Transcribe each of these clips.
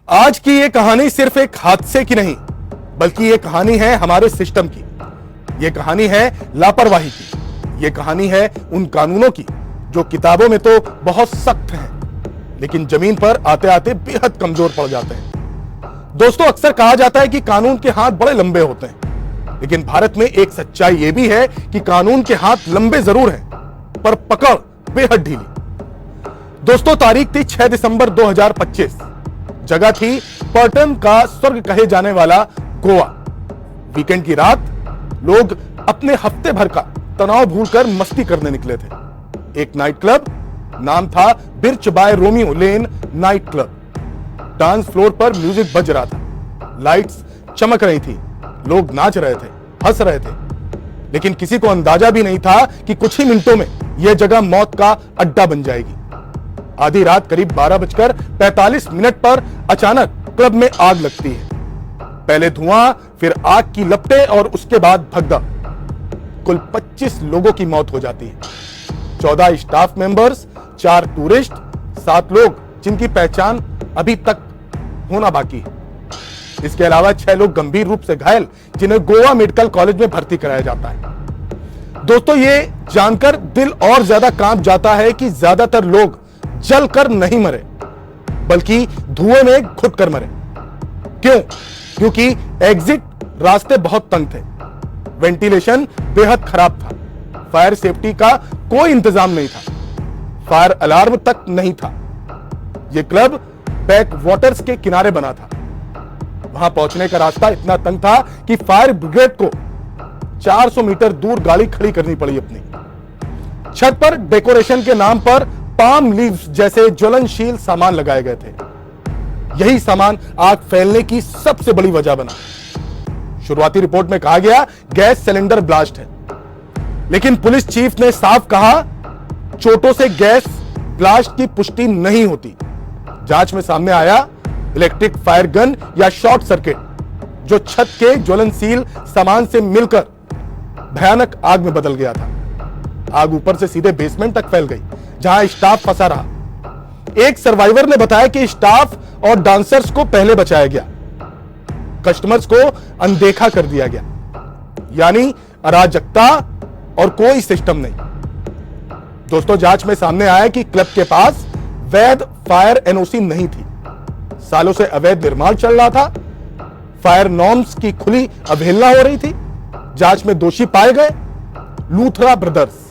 आज की ये कहानी सिर्फ एक हादसे की नहीं, बल्कि ये कहानी है हमारे सिस्टम की। ये कहानी है लापरवाही की। ये कहानी है उन कानूनों की जो किताबों में तो बहुत सख्त हैं, लेकिन जमीन पर आते आते बेहद कमजोर पड़ जाते हैं। दोस्तों, अक्सर कहा जाता है कि कानून के हाथ बड़े लंबे होते हैं, लेकिन भारत में एक सच्चाई यह भी है कि कानून के हाथ लंबे जरूर हैं, पर पकड़ बेहद ढीली। दोस्तों, तारीख थी 6 दिसंबर 2025। जगह थी पर्यटन का स्वर्ग कहे जाने वाला गोवा। वीकेंड की रात लोग अपने हफ्ते भर का तनाव भूलकर मस्ती करने निकले थे। एक नाइट क्लब, नाम था birch by Romeo Lane night club. Dance floor पर म्यूजिक बज रहा था, लाइट्स चमक रही थी, लोग नाच रहे थे, हंस रहे थे, लेकिन किसी को अंदाजा भी नहीं था कि कुछ ही मिनटों में यह जगह मौत का अड्डा बन जाएगी। आधी रात करीब 12:45 पर अचानक क्लब में आग लगती है। पहले धुआं, फिर आग की लपटें और उसके बाद भगदड़। कुल 25 लोगों की मौत हो जाती है। 14 स्टाफ मेंबर्स, 4 टूरिस्ट, 7 लोग जिनकी पहचान अभी तक होना बाकी है। इसके अलावा 6 लोग गंभीर रूप से घायल, जिन्हें गोवा मेडिकल कॉलेज में भर्ती कराया जाता है। दोस्तों, ये जानकर दिल और ज्यादा कांप जाता है कि ज्यादातर लोग जलकर नहीं मरे, बल्कि धुएं में घुट कर मरे। क्यों? क्योंकि एग्जिट रास्ते बहुत तंग थे, वेंटिलेशन बेहद खराब था, फायर सेफ्टी का कोई इंतजाम नहीं था, फायर अलार्म तक नहीं था। यह क्लब बैक वाटर्स के किनारे बना था। वहां पहुंचने का रास्ता इतना तंग था कि फायर ब्रिगेड को 400 मीटर दूर गाड़ी खड़ी करनी पड़ी अपनी। छत पर डेकोरेशन के नाम पर पाम लीव्स जैसे ज्वलनशील सामान लगाए गए थे। यही सामान आग फैलने की सबसे बड़ी वजह बना। शुरुआती रिपोर्ट में कहा गया गैस सिलेंडर ब्लास्ट है, लेकिन पुलिस चीफ ने साफ कहा चोटों से गैस ब्लास्ट की पुष्टि नहीं होती। जांच में सामने आया इलेक्ट्रिक फायर गन या शॉर्ट सर्किट, जो छत के ज्वलनशील सामान से मिलकर भयानक आग में बदल गया था। आग ऊपर से सीधे बेसमेंट तक फैल गई, जहां स्टाफ फंसा रहा। एक सर्वाइवर ने बताया कि स्टाफ और डांसर्स को पहले बचाया गया, कस्टमर्स को अनदेखा कर दिया गया। यानी अराजकता और कोई सिस्टम नहीं। दोस्तों, जांच में सामने आया कि क्लब के पास वैध फायर एनओसी नहीं थी। सालों से अवैध निर्माण चल रहा था, फायर नॉर्म्स की खुली अवहेलना हो रही थी। जांच में दोषी पाए गए लूथरा ब्रदर्स।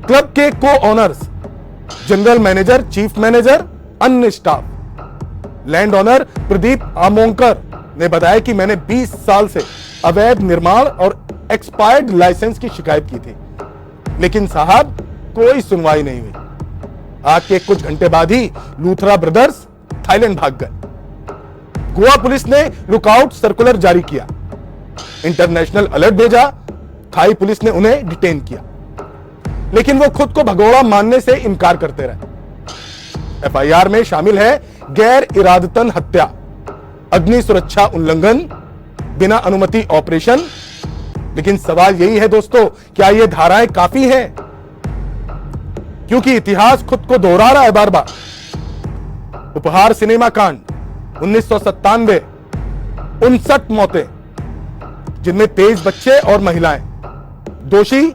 क्लब के को honours, general manager, chief manager, अन्य स्टाफ। लैंड ओनर प्रदीप आमोंकर ने बताया कि मैंने 20 साल से अवैध निर्माण और एक्सपायर्ड लाइसेंस की शिकायत की थी, लेकिन साहब कोई सुनवाई नहीं हुई। आग के कुछ घंटे बाद ही लूथरा ब्रदर्स थाईलैंड भाग गए। गोवा पुलिस ने लुकआउट सर्कुलर जारी किया, इंटरनेशनल अलर्ट भेजा। थाई पुलिस ने उन्हें डिटेन किया, लेकिन वो खुद को भगोड़ा मानने से इनकार करते रहे। एफआईआर में शामिल है गैर इरादतन हत्या, अग्नि सुरक्षा उल्लंघन, बिना अनुमति ऑपरेशन। लेकिन सवाल यही है दोस्तों, क्या ये धाराएं काफी हैं? क्योंकि इतिहास खुद को दोहरा रहा है बार बार। उपहार सिनेमा कांड 1997, 59 मौतें, जिनमें 23 बच्चे और महिलाएं। दोषी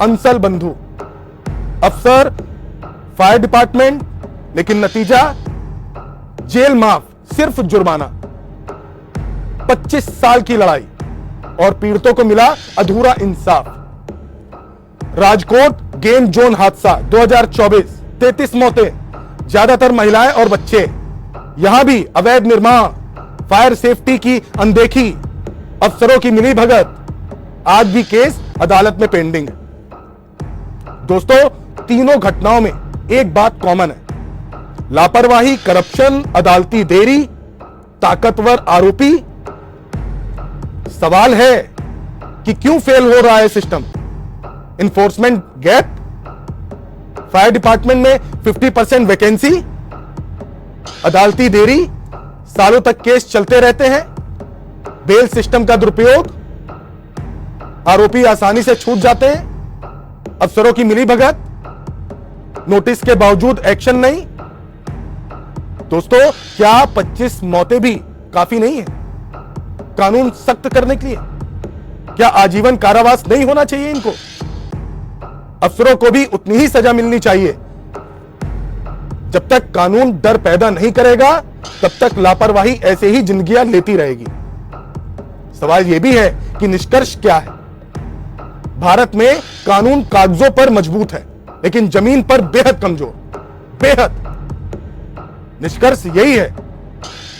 अंसल बंधु, अफसर फायर डिपार्टमेंट, लेकिन नतीजा जेल माफ, सिर्फ जुर्माना। 25 साल की लड़ाई और पीड़ितों को मिला अधूरा इंसाफ। राजकोट गेम जोन हादसा 2024, 33 मौतें, ज्यादातर महिलाएं और बच्चे। यहां भी अवैध निर्माण, फायर सेफ्टी की अनदेखी, अफसरों की मिलीभगत। आज भी केस अदालत में पेंडिंग है। दोस्तों, तीनों घटनाओं में एक बात कॉमन है, लापरवाही, करप्शन, अदालती देरी, ताकतवर आरोपी। सवाल है कि क्यों फेल हो रहा है system? Enforcement gap, fire department में 50% वैकेंसी, अदालती देरी, सालों तक केस चलते रहते हैं, बेल सिस्टम का दुरुपयोग, आरोपी आसानी से छूट जाते हैं, अफसरों की मिलीभगत, नोटिस के बावजूद एक्शन नहीं। दोस्तों, क्या 25 मौतें भी काफी नहीं है कानून सख्त करने के लिए? क्या आजीवन कारावास नहीं होना चाहिए इनको? अफसरों को भी उतनी ही सजा मिलनी चाहिए। जब तक कानून डर पैदा नहीं करेगा, तब तक लापरवाही ऐसे ही जिंदगियां लेती रहेगी। सवाल यह भी है कि निष्कर्ष क्या है? भारत में कानून कागजों पर मजबूत है, लेकिन जमीन पर बेहद कमजोर, बेहद। निष्कर्ष यही है,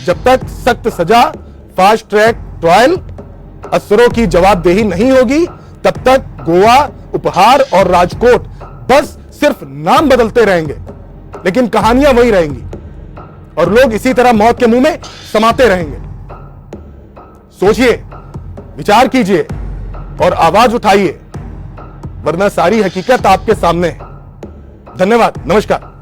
जब तक सख्त सजा, फास्ट ट्रैक ट्रायल, अफसरों की जवाबदेही नहीं होगी, तब तक गोवा, उपहार और राजकोट बस सिर्फ नाम बदलते रहेंगे, लेकिन कहानियां वही रहेंगी और लोग इसी तरह मौत के मुंह में समाते रहेंगे। सोचिए, विचार कीजिए और आवाज उठाइए, वरना सारी हकीकत आपके सामने है। धन्यवाद, नमस्कार।